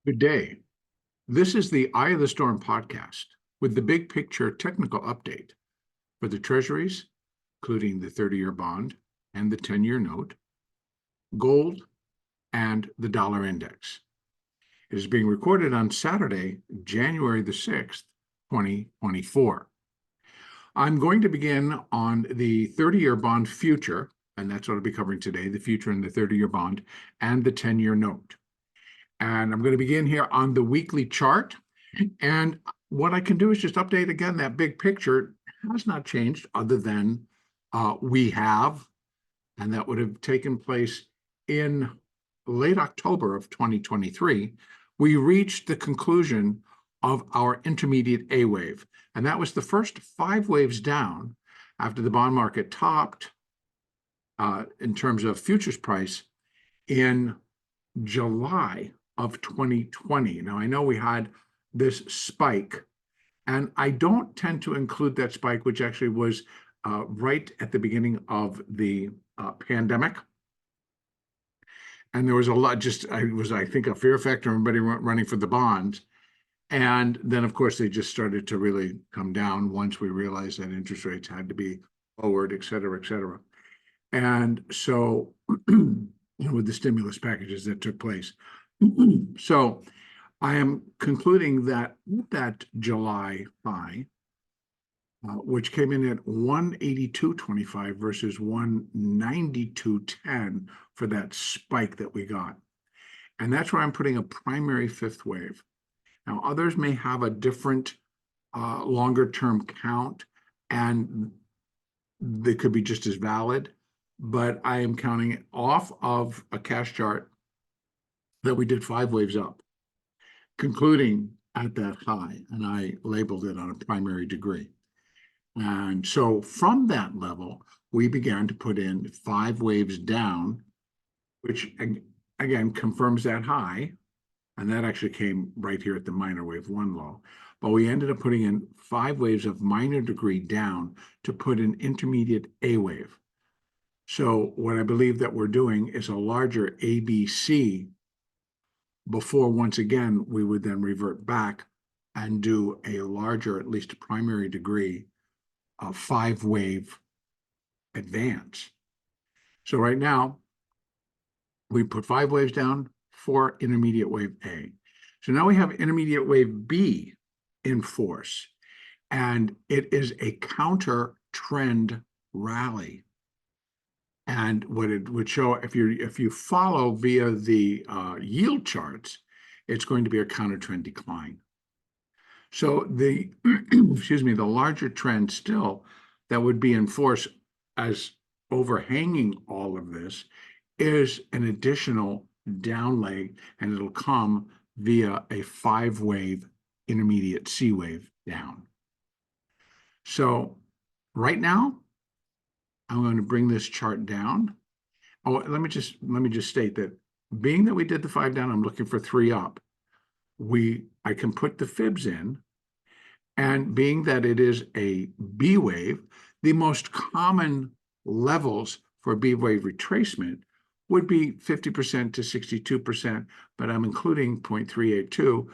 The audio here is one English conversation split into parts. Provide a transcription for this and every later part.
Good day. This is the Eye of the Storm podcast with the big picture technical update for the treasuries, including the 30-year bond and the 10-year note, gold, and the dollar index. It is being recorded on Saturday, January the 6th, 2024. I'm going to begin on the 30-year bond future, and that's what I'll be covering today, the future in the 30-year bond and the 10-year note. And I'm going to begin here on the weekly chart. And what I can do is just update again, that big picture has not changed other than we have, and that would have taken place in late October of 2023, we reached the conclusion of our intermediate A wave. And that was the first 5 waves down after the bond market topped in terms of futures price in July of 2020. Now, I know we had this spike, and I don't tend to include that spike, which actually was right at the beginning of the pandemic. And there was a lot, I think, a fear factor, everybody running for the bonds. And then, of course, they just started to really come down once we realized that interest rates had to be lowered, et cetera, et cetera. And so, with the stimulus packages that took place. So I am concluding that July high, which came in at 182.25 versus 192.10 for that spike that we got. And that's where I'm putting a primary 5th wave. Now, others may have a different longer term count, and they could be just as valid, but I am counting it off of a cash chart that we did 5 waves up, concluding at that high, and I labeled it on a primary degree. And so from that level, we began to put in 5 waves down, which again confirms that high, and that actually came right here at the minor wave 1 low. But we ended up putting in 5 waves of minor degree down to put an intermediate A wave. So what I believe that we're doing is a larger ABC before, once again, we would then revert back and do a larger, at least primary degree, 5 wave advance. So right now, we put 5 waves down for intermediate wave A. So now we have intermediate wave B in force, and it is a counter trend rally. And what it would show, if you follow via the yield charts, it's going to be a counter trend decline. So the excuse me, the larger trend still that would be in force as overhanging all of this is an additional down leg, and it'll come via a 5 wave intermediate C wave down. So right now, I'm going to bring this chart down. Oh, let me just state that being that we did the 5 down, I'm looking for 3 up. I can put the fibs in, and being that it is a B wave, the most common levels for B wave retracement would be 50% to 62%, but I'm including 0.382,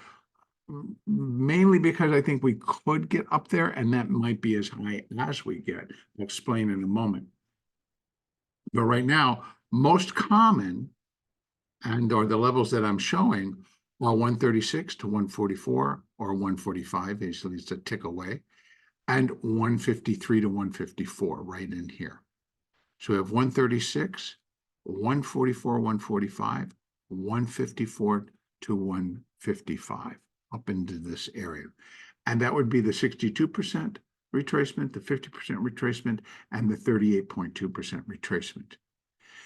mainly because I think we could get up there, and that might be as high as we get. I'll explain in a moment. But right now, most common, or the levels that I'm showing, are 136 to 144 or 145, basically it's a tick away, and 153 to 154 right in here. So we have 136, 144, 145, 154 to 155 up into this area. And that would be the 62% retracement, the 50% retracement, and the 38.2% retracement.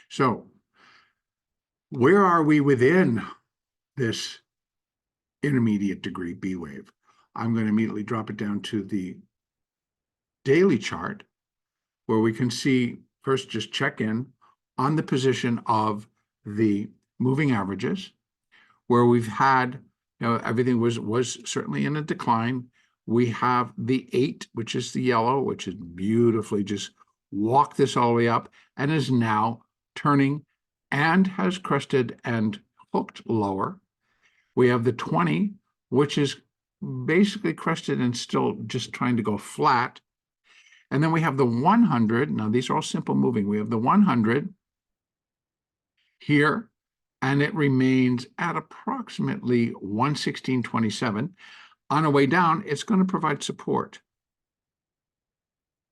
So where are we within this intermediate degree B wave? I'm going to immediately drop it down to the daily chart, where we can see, first just check in on the position of the moving averages, where we've had, everything was certainly in a decline. We have the 8, which is the yellow, which is beautifully just walked this all the way up and is now turning and has crested and hooked lower. We have the 20, which is basically crested and still just trying to go flat. And then we have the 100. Now, these are all simple moving. We have the 100 here, and it remains at approximately 116.27. On a way down, it's going to provide support.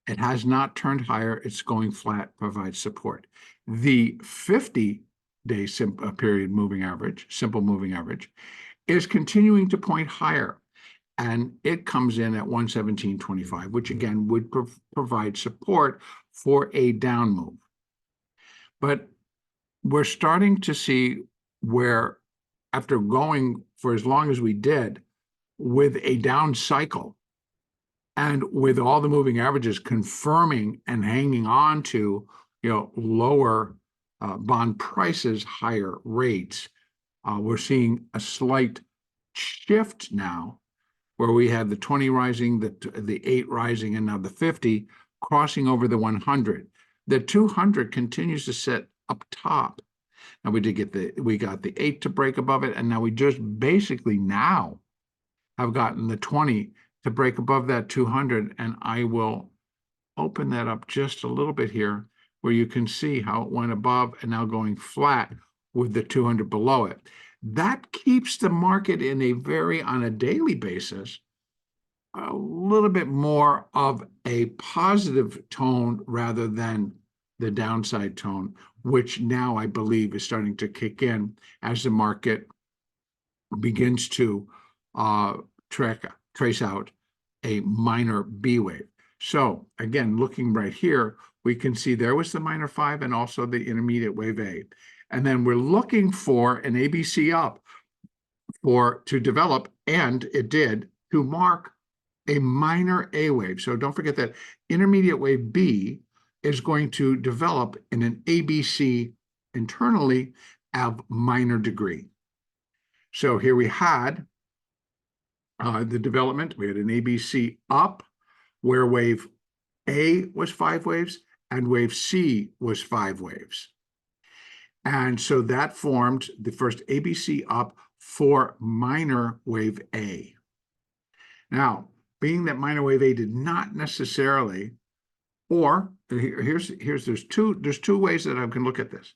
It has not turned higher. It's going flat, provides support. The 50-day period moving average, simple moving average, is continuing to point higher. And it comes in at 117.25, which again would provide support for a down move. But we're starting to see where, after going for as long as we did with a down cycle, and with all the moving averages confirming and hanging on to, lower bond prices, higher rates, we're seeing a slight shift now, where we had the 20 rising, the 8 rising, and now the 50 crossing over the 100. The 200 continues to sit up top. Now we got the 8 to break above it, and now we just basically now have gotten the 20 to break above that 200, and I will open that up just a little bit here, where you can see how it went above and now going flat with the 200 below it. That keeps the market on a daily basis, a little bit more of a positive tone rather than the downside tone, which now I believe is starting to kick in as the market begins to trace out a minor B wave. So again, looking right here, we can see there was the minor 5 and also the intermediate wave A. And then we're looking for an ABC up to develop, and it did, to mark a minor A wave. So don't forget that intermediate wave B is going to develop in an ABC internally of minor degree. So here we had the development. We had an ABC up, where wave A was 5 waves and wave C was 5 waves. And so that formed the first ABC up for minor wave A. Now, being that minor wave A did not necessarily, or there's two ways that I can look at this.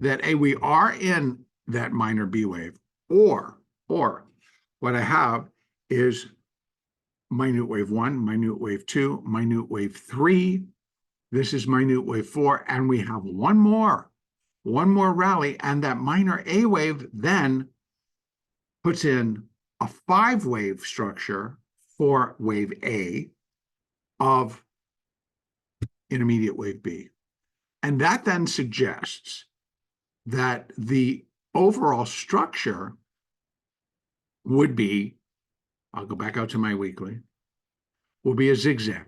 That we are in that minor B wave, or what I have is minute wave 1, minute wave 2, minute wave 3. This is minute wave 4, and we have one more rally, and that minor A wave then puts in a 5-wave structure for wave A of intermediate wave B. And that then suggests that the overall structure would be, I'll go back out to my weekly, will be a zigzag.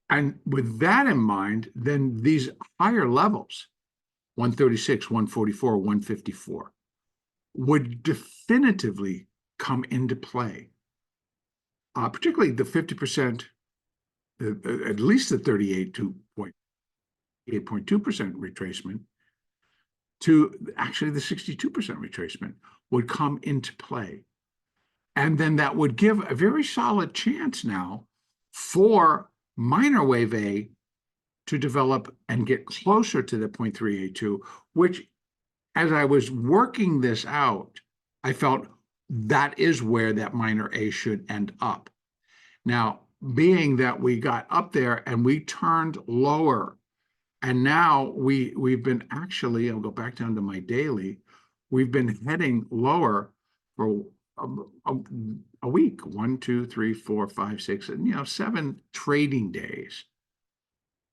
And with that in mind, then these higher levels, 136, 144, 154, would definitively come into play, particularly the 50%, at least the 38.2% retracement, to actually the 62% retracement would come into play. And then that would give a very solid chance now for minor wave A to develop and get closer to the 0.382, which, as I was working this out, I felt that is where that minor A should end up. Now, being that we got up there and we turned lower, and now we've been actually, I'll go back down to my daily, we've been heading lower for a week, 1, 2, 3, 4, 5, 6, and 7 trading days.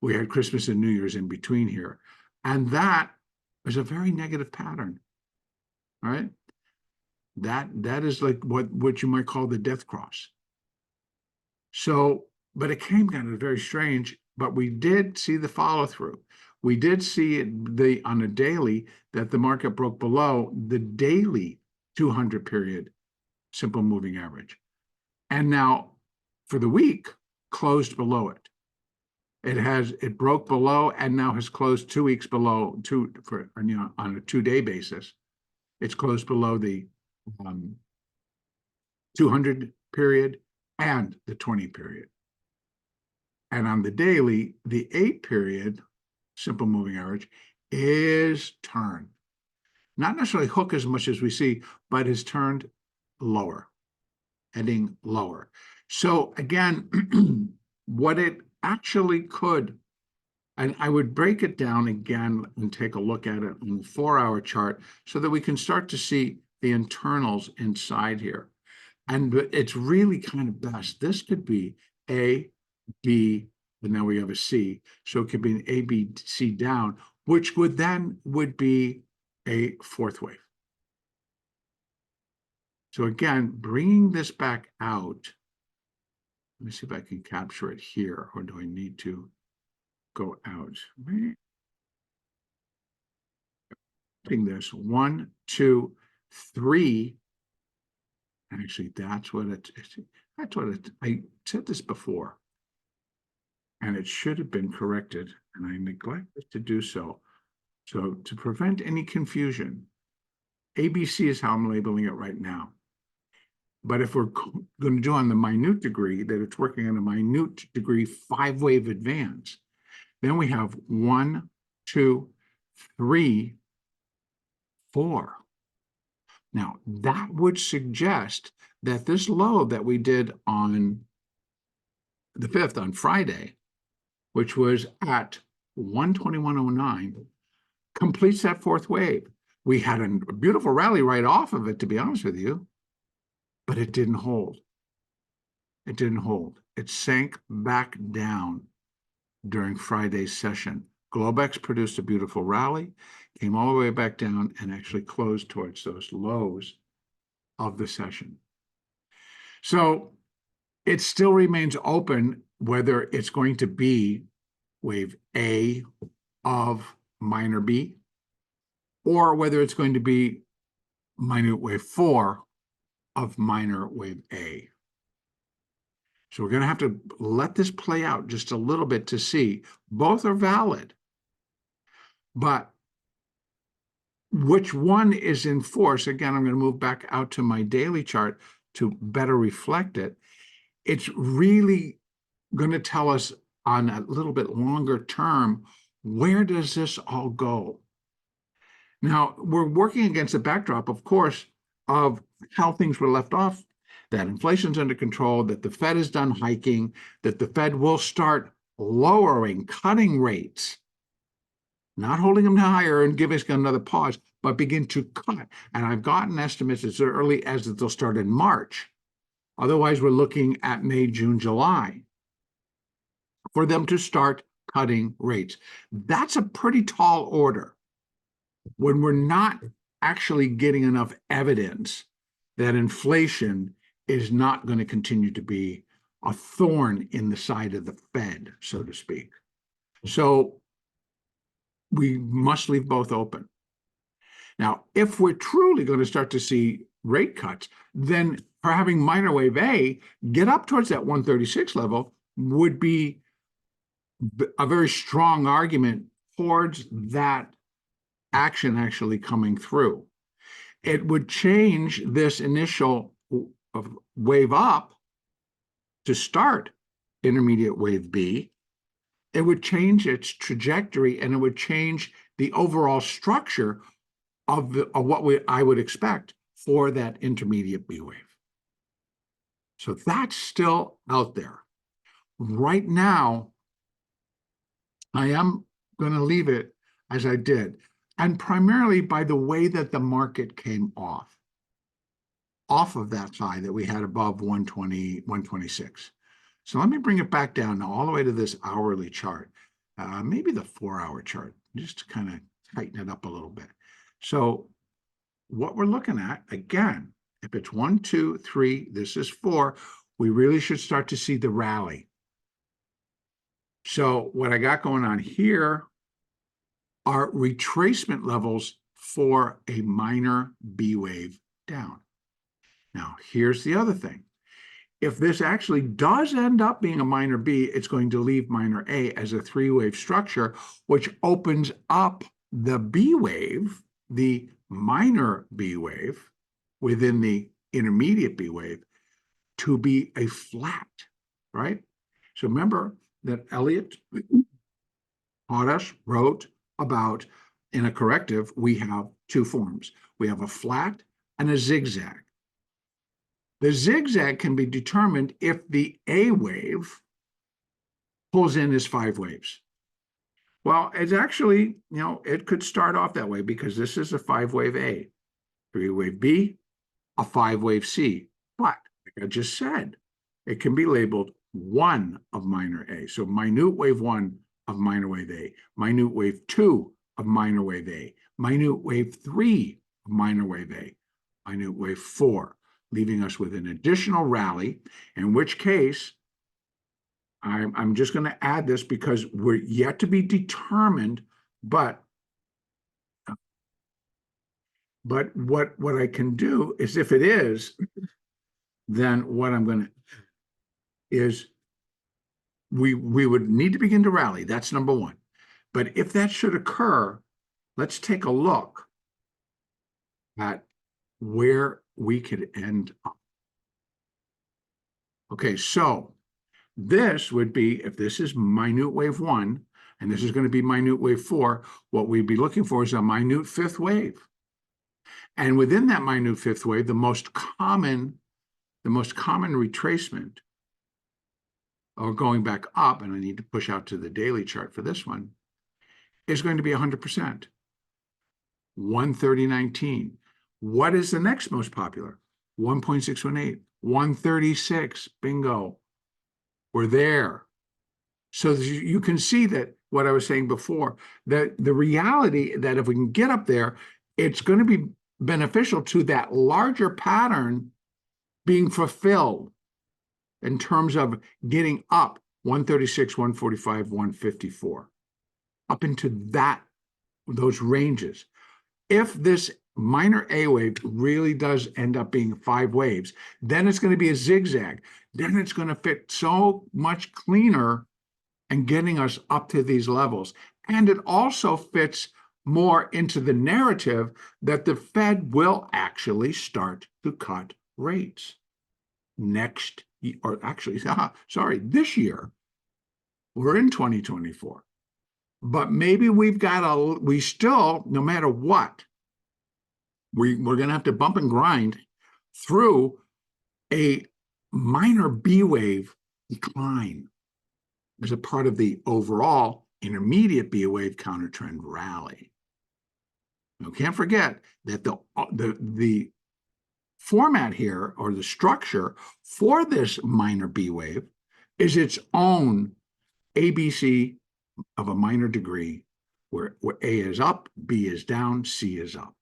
We had Christmas and New Year's in between here, and that was a very negative pattern. All right, that is like what you might call the death cross. So, but it came kind of very strange. But we did see the follow through. We did see it on a daily that the market broke below the daily 200 period simple moving average, and now for the week closed below it. It broke below and now has closed 2 weeks below on a 2-day basis. It's closed below the 200 period and the 20 period. And on the daily, the 8 period, simple moving average, is turned. Not necessarily hook as much as we see, but is turned lower, heading lower. So again, what it actually could, and I would break it down again and take a look at it on the 4-hour chart so that we can start to see the internals inside here. And it's really kind of best. This could be A, B, and now we have a C. So it could be an A, B, C down, which would be a fourth wave. So again, bringing this back out, let me see if I can capture it here, or do I need to go out? This 1, 2, 3. Actually, that's what I said this before, and it should have been corrected, and I neglected to do so. So to prevent any confusion, ABC is how I'm labeling it right now. But if we're going to do on the minute degree, that it's working on a minute degree 5-wave advance, then we have 1, 2, 3, 4. Now, that would suggest that this low that we did on the 5th, on Friday, which was at 121.09, completes that fourth wave. We had a beautiful rally right off of it, to be honest with you, but it didn't hold. It didn't hold. It sank back down during Friday's session. Globex produced a beautiful rally, came all the way back down, and actually closed towards those lows of the session. So it still remains open whether it's going to be wave A of minor B, or whether it's going to be minute wave 4 of minor wave A. So we're going to have to let this play out just a little bit to see. Both are valid, but which one is in force? Again, I'm going to move back out to my daily chart to better reflect it. It's really going to tell us on a little bit longer term, where does this all go? Now, we're working against a backdrop, of course, of how things were left off, that inflation's under control, that the Fed is done hiking, that the Fed will start lowering, cutting rates, not holding them higher and giving us another pause, but begin to cut. And I've gotten estimates as early as that they'll start in March. Otherwise, we're looking at May, June, July for them to start cutting rates. That's a pretty tall order when we're not actually getting enough evidence that inflation is not going to continue to be a thorn in the side of the Fed, so to speak. So we must leave both open. Now, if we're truly going to start to see rate cuts, then for having minor wave A get up towards that 136 level would be a very strong argument towards that action actually coming through. It would change this initial wave up to start intermediate wave B. It would change its trajectory, and it would change the overall structure of what I would expect for that intermediate B wave. So that's still out there. Right now, I am going to leave it as I did, and primarily by the way that the market came off of that high that we had above 120, 126. So let me bring it back down now all the way to this hourly chart, maybe the 4-hour chart, just to kind of tighten it up a little bit. So what we're looking at, again, if it's 1, 2, 3, this is 4, we really should start to see the rally. So what I got going on here are retracement levels for a minor B wave down. Now, here's the other thing. If this actually does end up being a minor B, it's going to leave minor A as a 3-wave structure, which opens up the B wave, the minor B wave, within the intermediate B wave to be a flat, right? So remember that Elliott taught us, wrote about in a corrective, we have two forms. We have a flat and a zigzag. The zigzag can be determined if the A wave pulls in as 5 waves. Well, it's actually, it could start off that way because this is a 5-wave A, 3-wave B, a 5-wave C. But like I just said, it can be labeled 1 of minor A. So minute wave 1 of minor wave A, minute wave 2 of minor wave A, minute wave 3 of minor wave A, minute wave 4, leaving us with an additional rally, in which case I'm just going to add this because we're yet to be determined, but what I can do is, if it is, then what I'm going to is we would need to begin to rally. That's number one. But if that should occur, let's take a look at where we could end up. Okay, so this would be, if this is minute wave 1, and this is going to be minute wave 4, what we'd be looking for is a minute 5th wave. And within that minute 5th wave, the most common retracement, or going back up, and I need to push out to the daily chart for this one, is going to be 100%. 130.19. What is the next most popular? 1.618. 136. Bingo. We're there. So you can see that what I was saying before, that the reality that if we can get up there, it's going to be beneficial to that larger pattern being fulfilled in terms of getting up 136, 145, 154, up into those ranges. If this minor A wave really does end up being 5 waves, then it's going to be a zigzag. Then it's going to fit so much cleaner and getting us up to these levels. And it also fits more into the narrative that the Fed will actually start to cut rates next year, or actually, this year. We're in 2024. But maybe we still, no matter what, we're going to have to bump and grind through a minor B wave decline as a part of the overall intermediate B wave counter trend rally. Now, can't forget that the format here, or the structure for this minor B wave, is its own ABC of a minor degree, where A is up, B is down, C is up.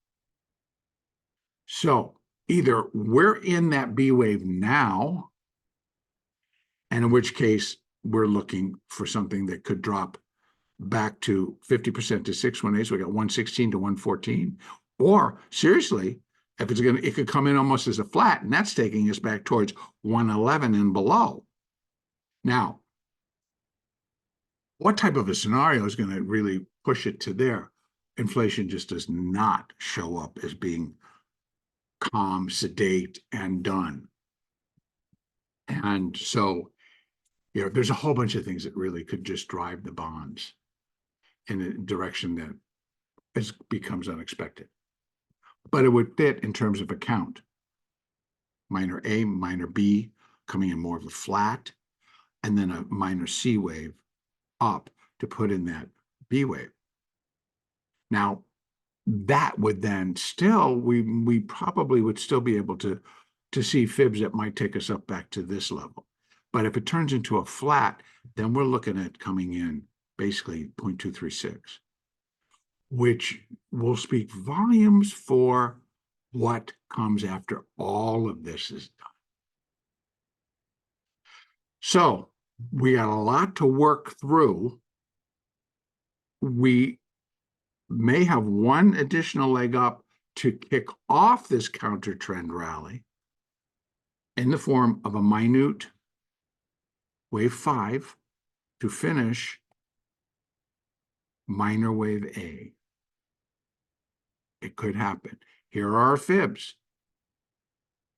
So either we're in that B wave now, and in which case we're looking for something that could drop back to 50% to 618, so we got 116 to 114. Or seriously, if it could come in almost as a flat, and that's taking us back towards 111 and below. Now, what type of a scenario is going to really push it to there? Inflation just does not show up as being calm, sedate, and done. And so, there's a whole bunch of things that really could just drive the bonds in a direction that becomes unexpected. But it would fit in terms of account. Minor A, minor B, coming in more of a flat, and then a minor C wave up to put in that B wave. Now, that would then still, we probably would still be able to see fibs that might take us up back to this level. But if it turns into a flat, then we're looking at coming in basically 0.236, which will speak volumes for what comes after all of this is done. So we got a lot to work through. We may have one additional leg up to kick off this counter trend rally in the form of a minute wave 5 to finish minor wave A. It could happen. Here are our fibs.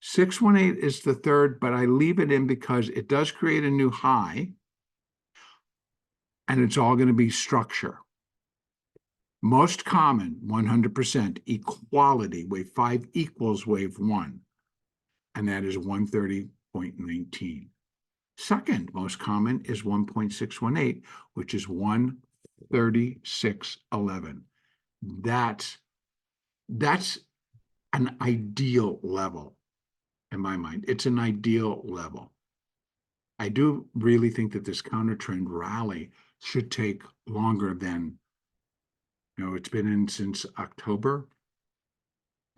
618 is the third, but I leave it in because it does create a new high, and it's all going to be structure. Most common, 100%, equality, wave 5 equals wave 1, and that is 130.19. Second most common is 1.618, which is 136.11. That's an ideal level in my mind. It's an ideal level. I do really think that this counter trend rally should take longer than, it's been in since October,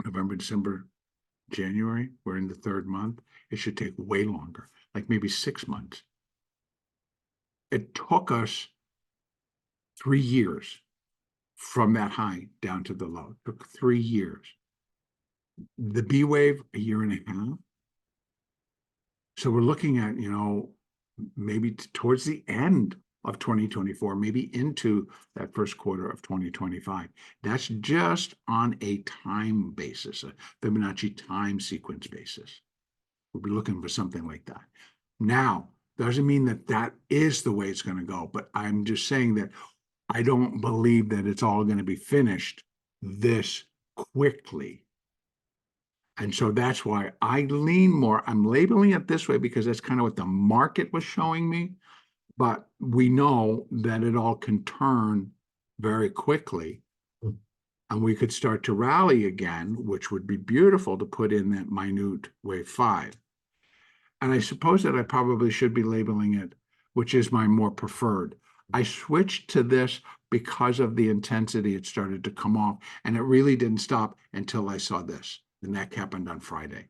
November, December, January. We're in the third month. It should take way longer, like maybe 6 months. It took us 3 years from that high down to the low. It took 3 years. The B wave, a year and a half. So we're looking at, maybe towards the end of 2024, maybe into that first quarter of 2025. That's just on a time basis, a Fibonacci time sequence basis. We'll be looking for something like that. Now, doesn't mean that that is the way it's going to go, but I'm just saying that I don't believe that it's all going to be finished this quickly. And so that's why I lean more. I'm labeling it this way because that's kind of what the market was showing me. But we know that it all can turn very quickly. And we could start to rally again, which would be beautiful to put in that minute wave 5. And I suppose that I probably should be labeling it, which is my more preferred. I switched to this because of the intensity. It started to come off, and it really didn't stop until I saw this. And that happened on Friday,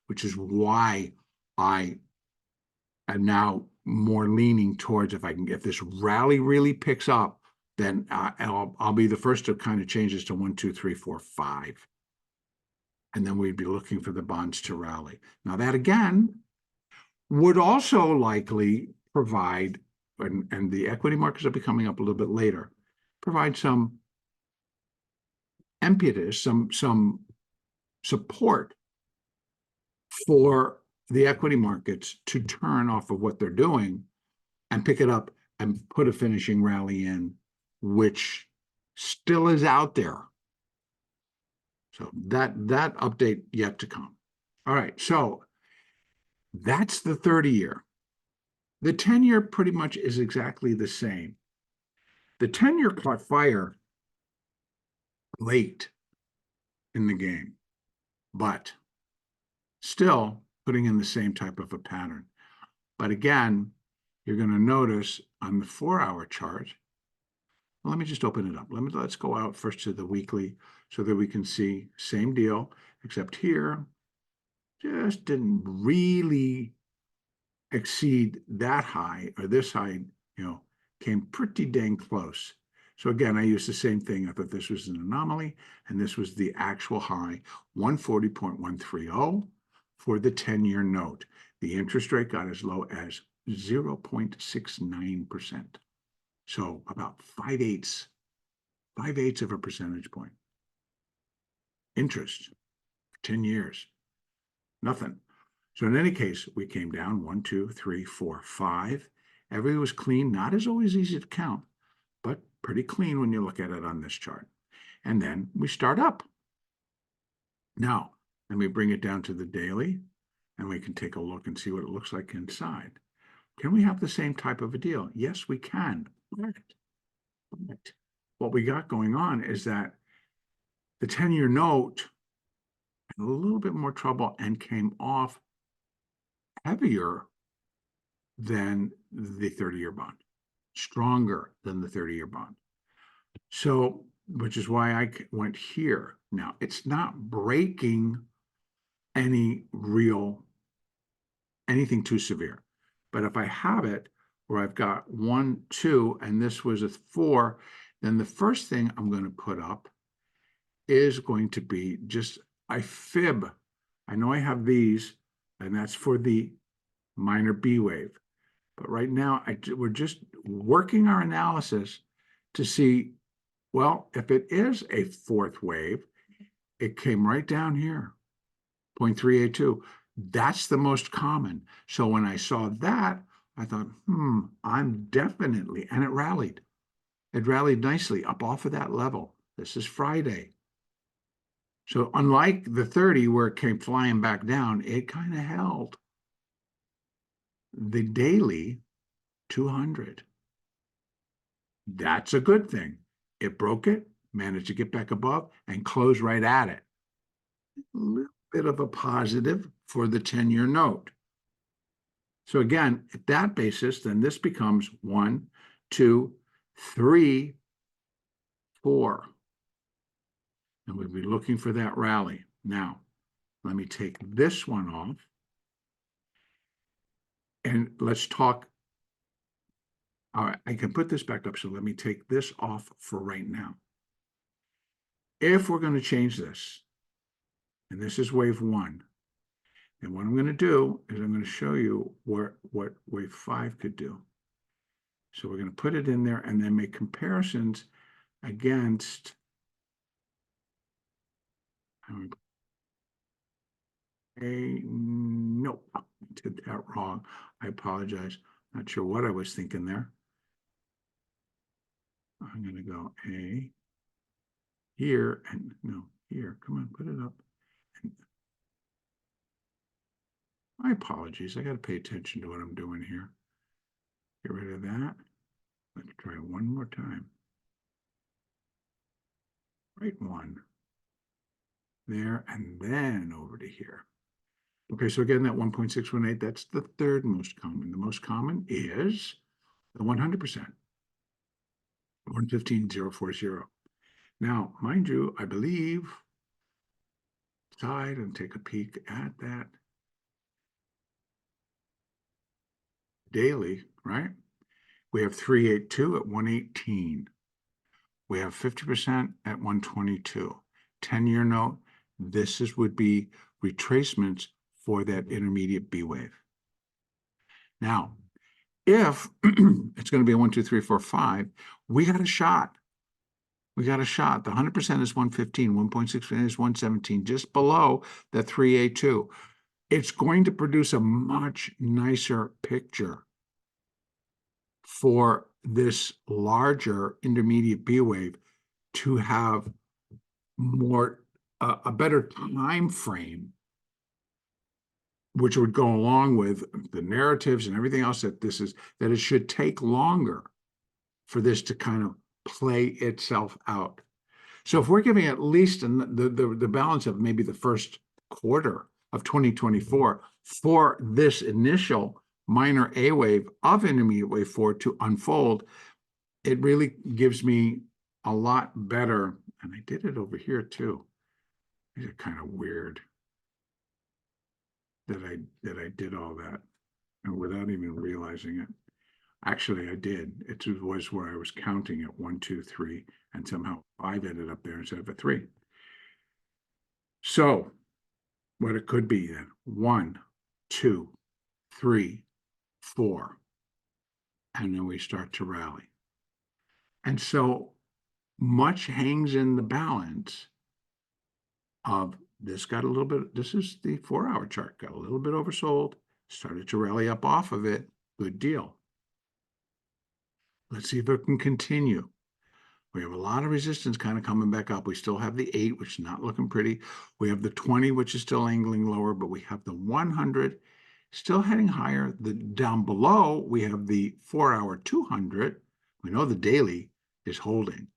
which is why I am now more leaning towards if this rally really picks up, then I'll be the first to kind of change this to 1, 2, 3, 4, 5. And then we'd be looking for the bonds to rally. Now that again would also likely provide, and the equity markets will be coming up a little bit later, provide some impetus, some support for the equity markets to turn off of what they're doing and pick it up and put a finishing rally in, which still is out there. So that update yet to come. All right, so that's the 30-year. The 10-year pretty much is exactly the same. The 10-year caught fire late in the game, but still putting in the same type of a pattern. But again, you're going to notice on the 4-hour chart, well, let me just open it up. Let's go out first to the weekly so that we can see same deal, except here just didn't really exceed that high, or this high, came pretty dang close. So again, I used the same thing. I thought this was an anomaly, and this was the actual high, 140.130 for the 10-year note. The interest rate got as low as 0.69%. So about 5/8 of a percentage point. Interest, 10 years, nothing. So in any case, we came down 1, 2, 3, 4, 5. Everything was clean, not as always easy to count, but pretty clean when you look at it on this chart. And then we start up. Now, let me bring it down to the daily, and we can take a look and see what it looks like inside. Can we have the same type of a deal? Yes, we can. But what we got going on is that the 10-year note had a little bit more trouble and came off heavier than the 30-year bond, stronger than the 30-year bond. So, which is why I went here. Now, it's not breaking anything too severe. But if I have it where I've got 1, 2, and this was a 4, then the first thing I'm going to put up is going to be just a fib. I know I have these, and that's for the minor B wave. But right now, we're just working our analysis to see, well, if it is a fourth wave, it came right down here, 0.382. That's the most common. So when I saw that, I thought, I'm definitely, and it rallied. It rallied nicely up off of that level. This is Friday. So unlike the 30 where it came flying back down, it kind of held the daily 200. That's a good thing. It broke it, managed to get back above, and close right at it. A little bit of a positive for the 10-year note. So again, at that basis, then this becomes 1, 2, 3, 4. And we'll be looking for that rally. Now, let me take this one off. And let's talk. All right, I can put this back up. So let me take this off for right now. If we're going to change this, and this is wave 1, and what I'm going to do is I'm going to show you what wave 5 could do. So we're going to put it in there and then make comparisons against nope, I did that wrong. I apologize. Not sure what I was thinking there. I'm going to go A here and no, here. Come on, put it up. And my apologies. I got to pay attention to what I'm doing here. Get rid of that. Let's try one more time. Right one. There and then over to here. Okay, so again, that 1.618, that's the third most common. The most common is the 100%, 115,040. Now, mind you, I believe, side and take a peek at that daily, right? We have 382 at 118. We have 50% at 122. 10-year note, would be retracements for that intermediate B wave. Now, if it's going to be a 1, 2, 3, 4, 5, we got a shot. We got a shot. The 100% is 115, 1.6 is 117, just below the 382. It's going to produce a much nicer picture for this larger intermediate B wave to have more a better time frame, which would go along with the narratives and everything else that it should take longer for this to kind of play itself out. So if we're giving at least the balance of maybe the first quarter of 2024 for this initial minor A wave of intermediate wave 4 to unfold, it really gives me a lot better. And I did it over here too. These are kind of weird that I did all that and without even realizing it. Actually, I did. It was where I was counting at 1, 2, 3, and somehow 5 ended up there instead of a 3. So what it could be then, 1, 2, 3, 4, and then we start to rally. And so much hangs in the balance of this got a little bit, this is the 4-hour chart, got a little bit oversold, started to rally up off of it, good deal. Let's see if it can continue. We have a lot of resistance kind of coming back up. We still have the 8, which is not looking pretty. We have the 20, which is still angling lower, but we have the 100 still heading higher. Down below, we have the 4-hour 200. We know the daily is holding,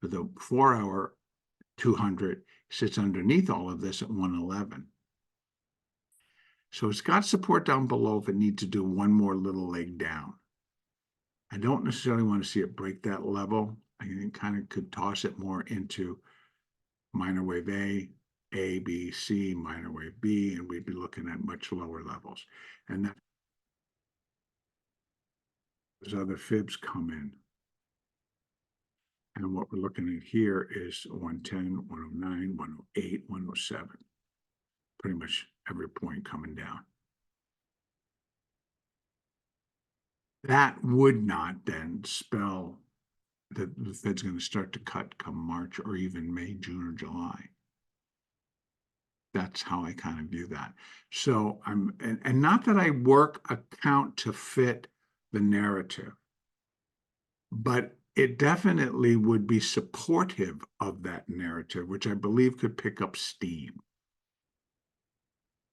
but the 4-hour 200 sits underneath all of this at 111. So it's got support down below if it needs to do one more little leg down. I don't necessarily want to see it break that level. I kind of could toss it more into minor wave A, B, C, minor wave B, and we'd be looking at much lower levels. And that those other fibs come in. And what we're looking at here is 110, 109, 108, 107. Pretty much every point coming down. That would not then spell that the Fed's going to start to cut come March or even May, June, or July. That's how I kind of view that. So and not that I work account to fit the narrative, but it definitely would be supportive of that narrative, which I believe could pick up steam.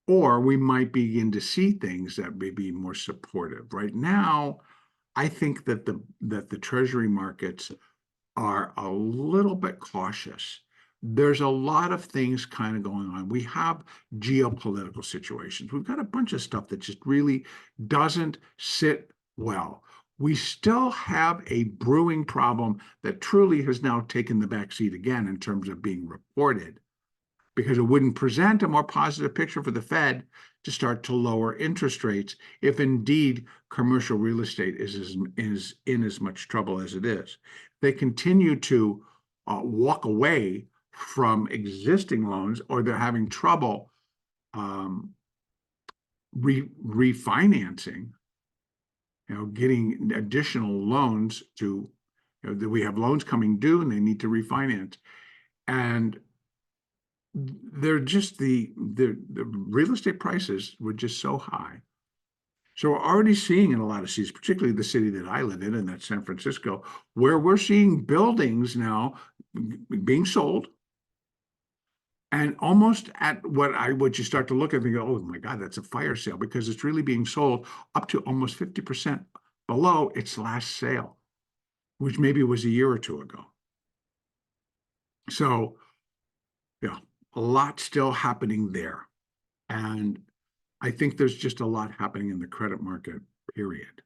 Or we might begin to see things that may be more supportive. Right now, I think that the treasury markets are a little bit cautious. There's a lot of things kind of going on. We have geopolitical situations. We've got a bunch of stuff that just really doesn't sit well. We still have a brewing problem that truly has now taken the back seat again in terms of being reported, because it wouldn't present a more positive picture for the Fed to start to lower interest rates if indeed commercial real estate is in as much trouble as it is. They continue to walk away from existing loans, or they're having trouble refinancing, getting additional loans to, we have loans coming due and they need to refinance. And they're just the real estate prices were just so high. So we're already seeing in a lot of cities, particularly the city that I live in, and that's San Francisco, where we're seeing buildings now being sold, and almost at what you start to look at and go, oh my God, that's a fire sale, because it's really being sold up to almost 50% below its last sale, which maybe was a year or two ago. So, yeah, a lot still happening there. And I think there's just a lot happening in the credit market, period.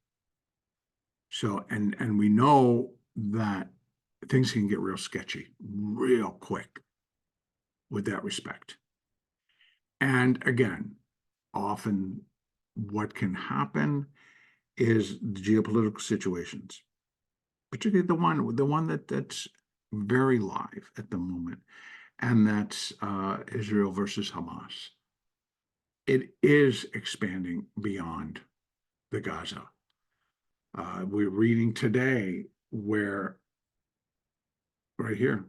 So, and we know that things can get real sketchy real quick with that respect. And again, often what can happen is the geopolitical situations, particularly the one that's very live at the moment, and that's Israel versus Hamas. It is expanding beyond the Gaza. We're reading today where, right here,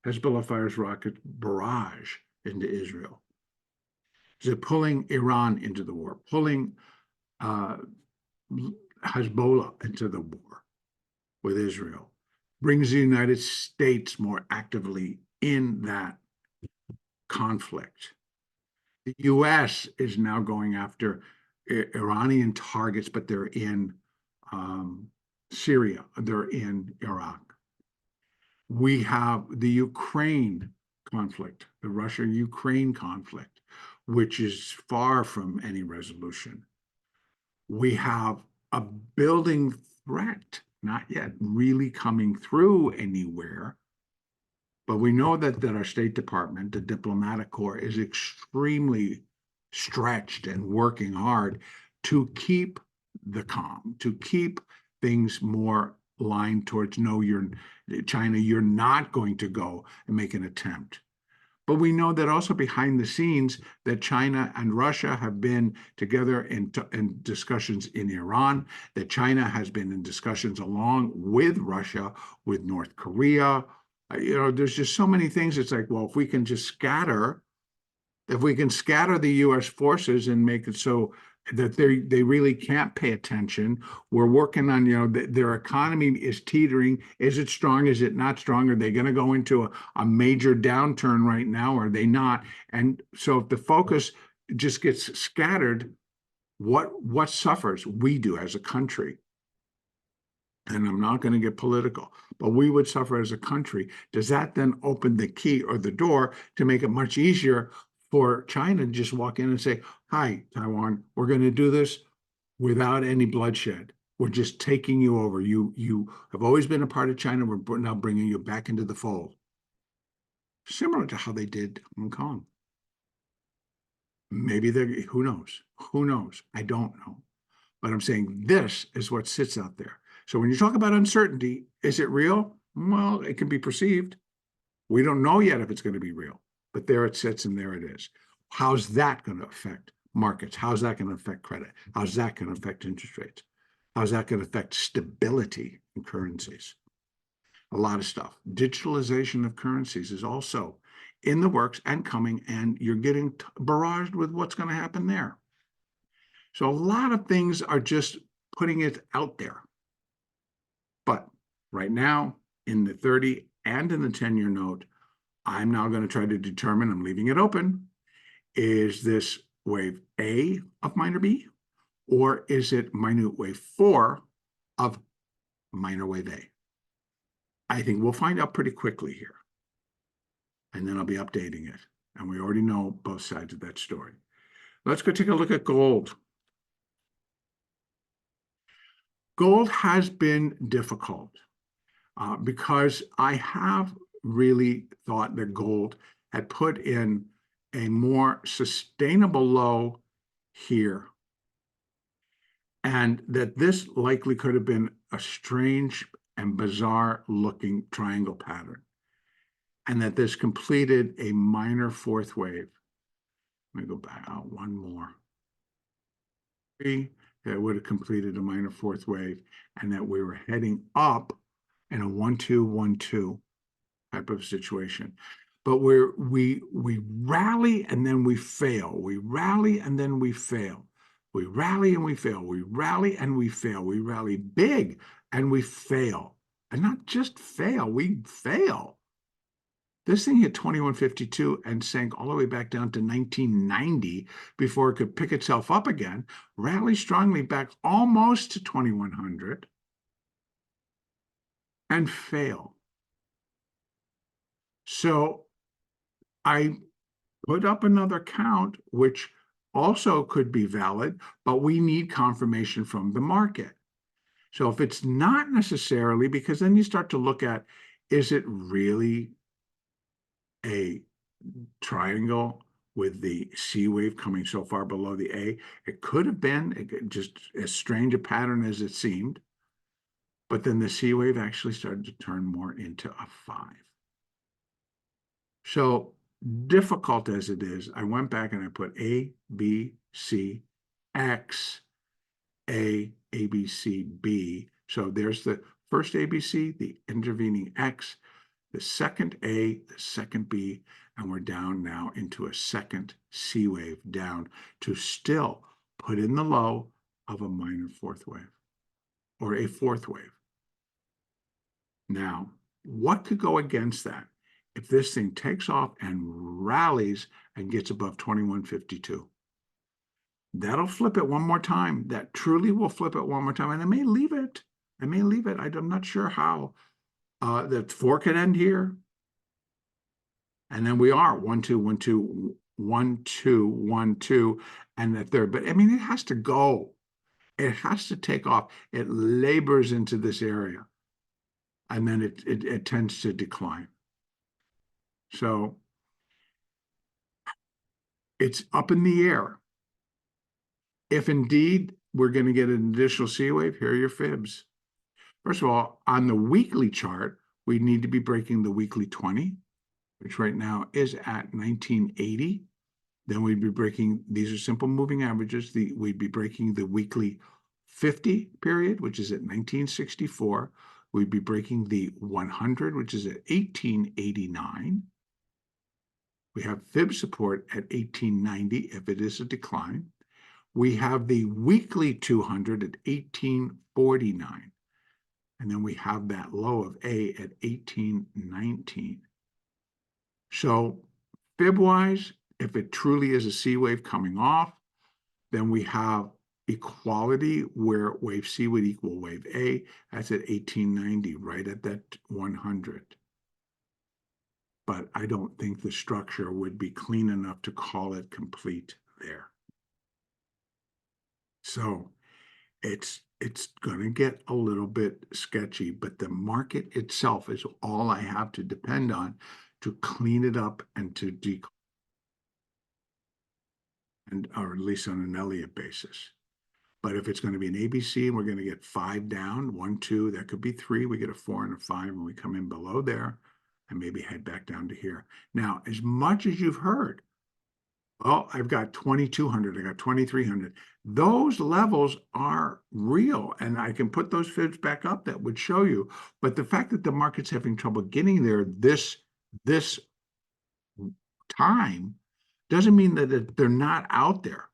Hezbollah fires rocket barrage into Israel. Is pulling Iran into the war, pulling Hezbollah into the war with Israel, brings the United States more actively in that conflict. The U.S. is now going after Iranian targets, but they're in Syria, they're in Iraq. We have the Ukraine conflict, the Russia-Ukraine conflict, which is far from any resolution. We have a building threat, not yet really coming through anywhere, but we know that our State Department, the diplomatic corps, is extremely stretched and working hard to keep the calm, to keep things more lined towards, no, China, you're not going to go and make an attempt. But we know that also behind the scenes that China and Russia have been together in discussions in Iran, that China has been in discussions along with Russia, with North Korea. There's just so many things. It's like, well, if we can scatter the U.S. forces and make it so that they really can't pay attention. We're working on, their economy is teetering. Is it strong? Is it not strong? Are they going to go into a major downturn right now? Or are they not? And so if the focus just gets scattered, what suffers? We do as a country. And I'm not going to get political, but we would suffer as a country. Does that then open the key or the door to make it much easier for China to just walk in and say, hi, Taiwan, we're going to do this without any bloodshed. We're just taking you over. You have always been a part of China. We're now bringing you back into the fold. Similar to how they did Hong Kong. Maybe who knows? Who knows? I don't know. But I'm saying this is what sits out there. So when you talk about uncertainty, is it real? Well, it can be perceived. We don't know yet if it's going to be real, but there it sits and there it is. How's that going to affect markets? How's that going to affect credit? How's that going to affect interest rates? How's that going to affect stability in currencies? A lot of stuff. Digitalization of currencies is also in the works and coming, and you're getting barraged with what's going to happen there. So a lot of things are just putting it out there. But right now, in the 30 and in the 10-year note, I'm now going to try to determine, I'm leaving it open, is this wave A of minor B, or is it minute wave 4 of minor wave A? I think we'll find out pretty quickly here. And then I'll be updating it. And we already know both sides of that story. Let's go take a look at gold. Gold has been difficult because I have really thought that gold had put in a more sustainable low here, and that this likely could have been a strange and bizarre looking triangle pattern, and that this completed a minor fourth wave. Let me go back out one more. That would have completed a minor fourth wave, and that we were heading up in a 1-2-1-2 type of situation. But we rally and then we fail. We rally and then we fail. We rally and we fail. We rally and we fail. We rally big and we fail. And not just fail, we fail. This thing hit 2152 and sank all the way back down to 1990 before it could pick itself up again, rally strongly back almost to 2100, and fail. So I put up another count, which also could be valid, but we need confirmation from the market. So if it's not necessarily, because then you start to look at, is it really a triangle with the C wave coming so far below the A? It could have been just as strange a pattern as it seemed, but then the C wave actually started to turn more into a 5. So difficult as it is, I went back and I put A, B, C, X, A, B, C, B. So there's the first ABC, the intervening X, the second A, the second B, and we're down now into a second C wave down to still put in the low of a minor fourth wave or a fourth wave. Now, what could go against that? If this thing takes off and rallies and gets above 2152, that'll flip it one more time. That truly will flip it one more time, and I may leave it. I may leave it. I'm not sure how. That 4 could end here, and then we are 1, 2, 1, 2, 1, 2, 1, 2, and the third. But I mean, it has to go. It has to take off. It labors into this area, and then it tends to decline. So it's up in the air. If indeed we're going to get an additional C wave, here are your fibs. First of all, on the weekly chart, we need to be breaking the weekly 20, which right now is at 1980. Then we'd be breaking, these are simple moving averages, we'd be breaking the weekly 50 period, which is at 1964. We'd be breaking the 100, which is at 1889. We have fib support at 1890 if it is a decline. We have the weekly 200 at 1849. And then we have that low of A at 1819. So fib-wise, if it truly is a C wave coming off, then we have equality where wave C would equal wave A. That's at 1890, right at that 100. But I don't think the structure would be clean enough to call it complete there. So it's going to get a little bit sketchy, but the market itself is all I have to depend on to clean it up and to or at least on an Elliott basis. But if it's going to be an ABC and we're going to get 5 down, 1, 2, that could be 3. We get a 4 and a 5, and we come in below there and maybe head back down to here. Now, as much as you've heard, oh, I've got 2200, I got 2300. Those levels are real, and I can put those fibs back up that would show you. But the fact that the market's having trouble getting there this time doesn't mean that they're not out there.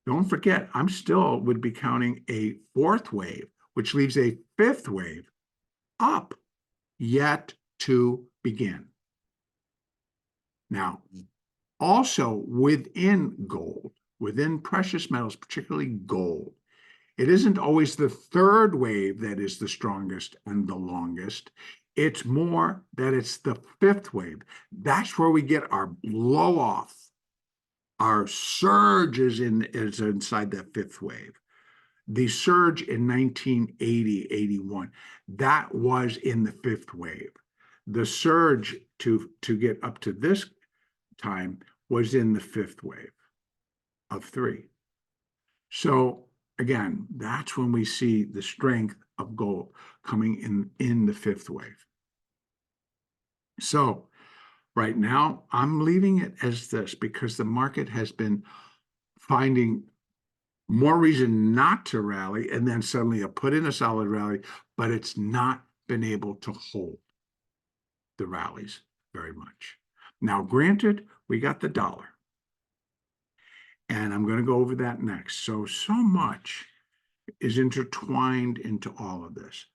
Don't forget, I'm still would be counting a fourth wave, which leaves a fifth wave up yet to begin. Now, also within gold, within precious metals, particularly gold, it isn't always the third wave that is the strongest and the longest. It's more that it's the fifth wave. That's where we get our blow off. Our surge is inside that fifth wave. The surge in 1980, 81, that was in the fifth wave. The surge to get up to this time was in the fifth wave of three. So again, that's when we see the strength of gold coming in the fifth wave. So right now, I'm leaving it as this because the market has been finding more reason not to rally, and then suddenly put in a solid rally, but it's not been able to hold the rallies very much. Now, granted, we got the dollar, and I'm going to go over that next. So much is intertwined into all of this.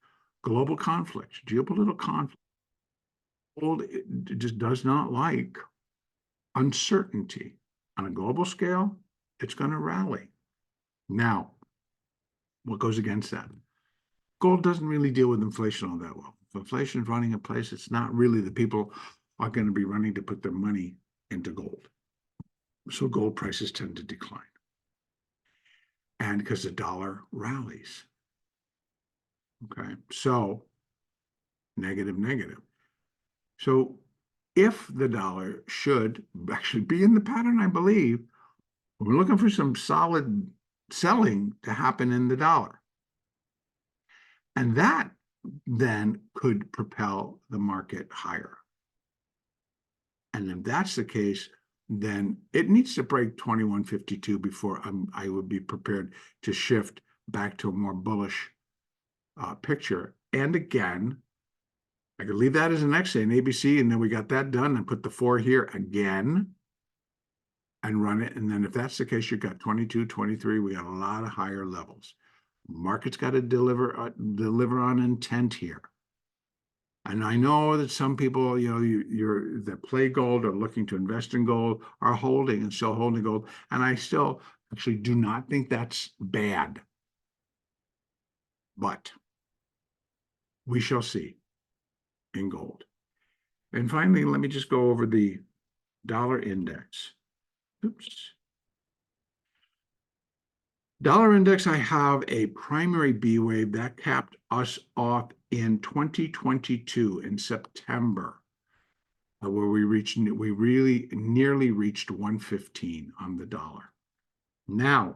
Global conflicts, geopolitical conflict. Gold just does not like uncertainty. On a global scale, it's going to rally. Now, what goes against that? Gold doesn't really deal with inflation all that well. If inflation is running in place, it's not really the people are going to be running to put their money into gold. So gold prices tend to decline. And because the dollar rallies. Okay, so negative. So if the dollar should actually be in the pattern, I believe, we're looking for some solid selling to happen in the dollar. And that then could propel the market higher. And if that's the case, then it needs to break 2152 before I would be prepared to shift back to a more bullish picture. And again, I could leave that as an X, an ABC, and then we got that done and put the 4 here again and run it. And then if that's the case, you've got 22, 23, we got a lot of higher levels. Market's got to deliver on intent here. And I know that some people, that play gold or looking to invest in gold are holding and still holding gold. And I still actually do not think that's bad. But we shall see in gold. And finally, let me just go over the dollar index. Oops. Dollar index, I have a primary B wave that capped us off in 2022 in September, where we really nearly reached 115 on the dollar. Now,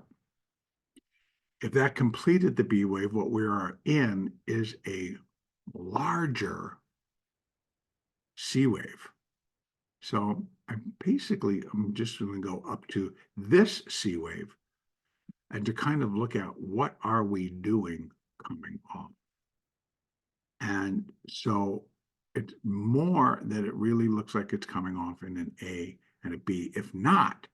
if that completed the B wave, what we are in is a larger C wave. So I'm just going to go up to this C wave and to kind of look at what are we doing coming off. And so it's more that it really looks like it's coming off in an A and a B. If not,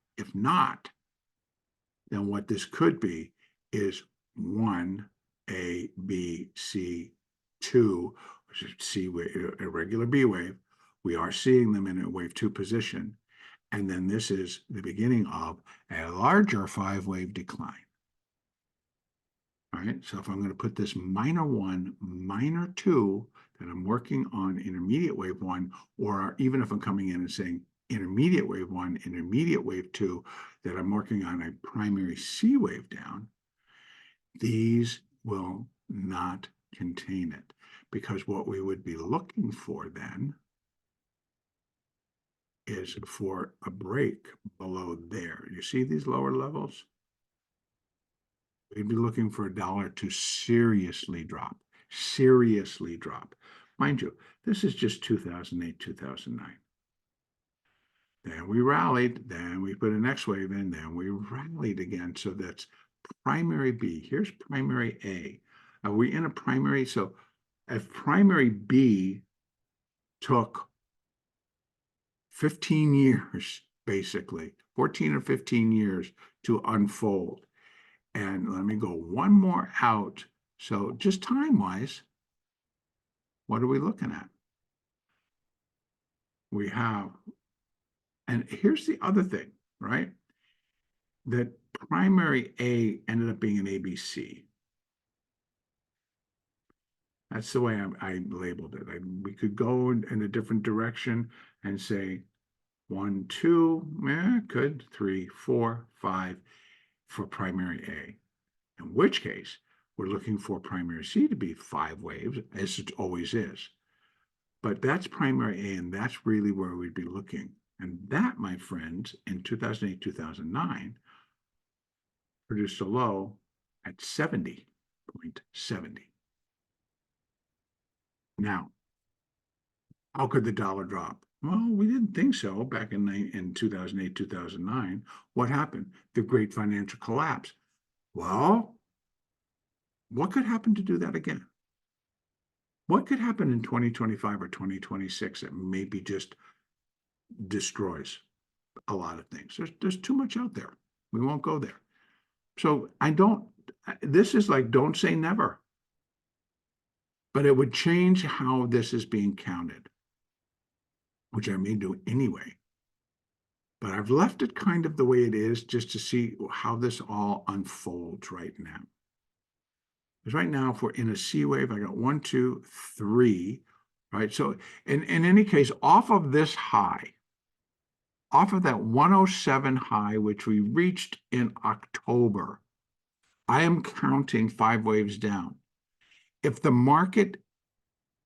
then what this could be is 1, A, B, C, 2, which is C wave, a regular B wave. We are seeing them in a wave 2 position. And then this is the beginning of a larger 5-wave decline. All right, so if I'm going to put this -1, -2 that I'm working on intermediate wave 1, or even if I'm coming in and saying intermediate wave 1, intermediate wave 2, that I'm working on a primary C wave down, these will not contain it, because what we would be looking for then is for a break below there. You see these lower levels? We'd be looking for a dollar to seriously drop. Mind you, this is just 2008, 2009. Then we rallied, then we put a next wave in, then we rallied again. So that's primary B. Here's primary A. Are we in a primary? So if primary B took 15 years, basically, 14 or 15 years to unfold. And let me go one more out. So just time-wise, what are we looking at? We have, and here's the other thing, right? That primary A ended up being an ABC. That's the way I labeled it. We could go in a different direction and say 1, 2, could 3, 4, 5 for primary A. In which case, we're looking for primary C to be 5 waves, as it always is. But that's primary A, and that's really where we'd be looking. And that, my friends, in 2008, 2009, produced a low at 70.70. Now, how could the dollar drop? Well, we didn't think so back in 2008, 2009. What happened? The great financial collapse. Well, what could happen to do that again? What could happen in 2025 or 2026 that maybe just destroys a lot of things? There's too much out there. We won't go there. So this is like, don't say never. But it would change how this is being counted, which I may do anyway. But I've left it kind of the way it is just to see how this all unfolds right now. Because right now, if we're in a C wave, I got 1, 2, 3, right? So in any case, off of this high, off of that 107 high, which we reached in October, I am counting 5 waves down. If the market,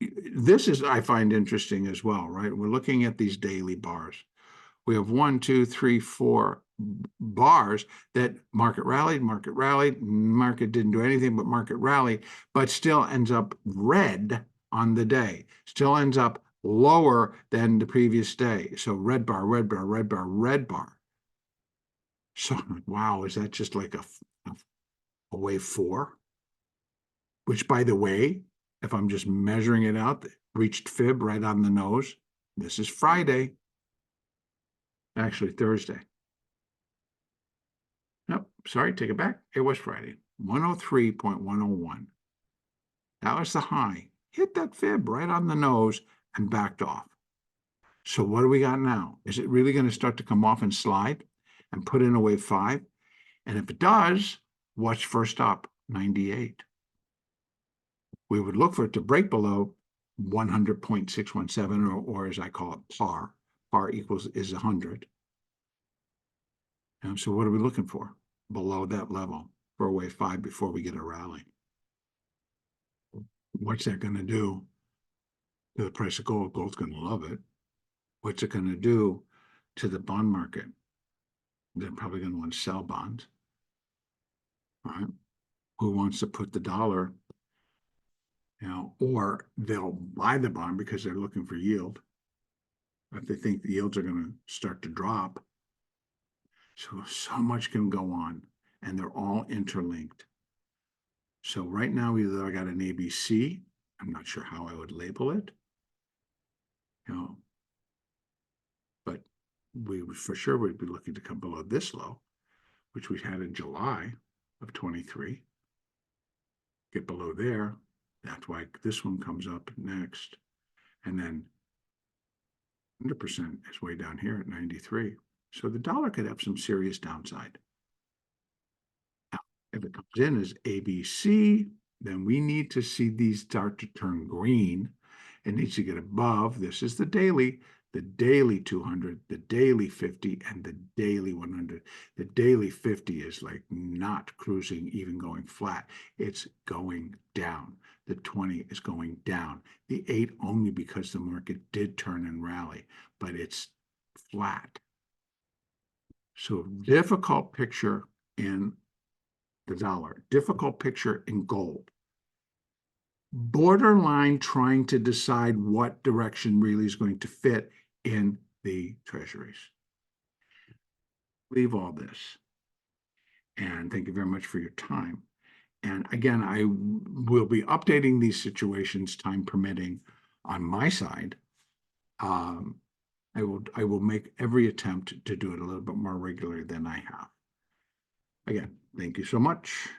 this is, I find interesting as well, right? We're looking at these daily bars. We have 1, 2, 3, 4 bars that market rallied, market didn't do anything but market rally, but still ends up red on the day, still ends up lower than the previous day. So red bar, red bar, red bar, red bar. So, wow, is that just like a wave 4? Which, by the way, if I'm just measuring it out, reached fib right on the nose. This is Friday. Actually, Thursday. Nope, sorry, take it back. It was Friday. 103.101. That was the high. Hit that fib right on the nose and backed off. So what do we got now? Is it really going to start to come off and slide and put in a wave 5? And if it does, what's first up? 98. We would look for it to break below 100.617, or as I call it, par. Par is 100. And so what are we looking for? Below that level for a wave 5 before we get a rally. What's that going to do to the price of gold? Gold's going to love it. What's it going to do to the bond market? They're probably going to want to sell bonds. All right. Who wants to put the dollar, or they'll buy the bond because they're looking for yield. If they think the yields are going to start to drop. So much can go on, and they're all interlinked. So right now, either I got an ABC. I'm not sure how I would label it, but we would for sure would be looking to come below this low, which we had in July of 23. Get below there. That's why this one comes up next, and then 100% is way down here at 93. So the dollar could have some serious downside. Now, if it comes in as ABC, then we need to see these start to turn green. It needs to get above. This is the daily 200, the daily 50, and the daily 100. The daily 50 is like not cruising, even going flat. It's going down. The 20 is going down. The 8 only because the market did turn and rally, but it's flat. So difficult picture in the dollar, difficult picture in gold. Borderline trying to decide what direction really is going to fit in the treasuries. Leave all this. And thank you very much for your time. And again, I will be updating these situations, time permitting, on my side. I will make every attempt to do it a little bit more regularly than I have. Again, thank you so much.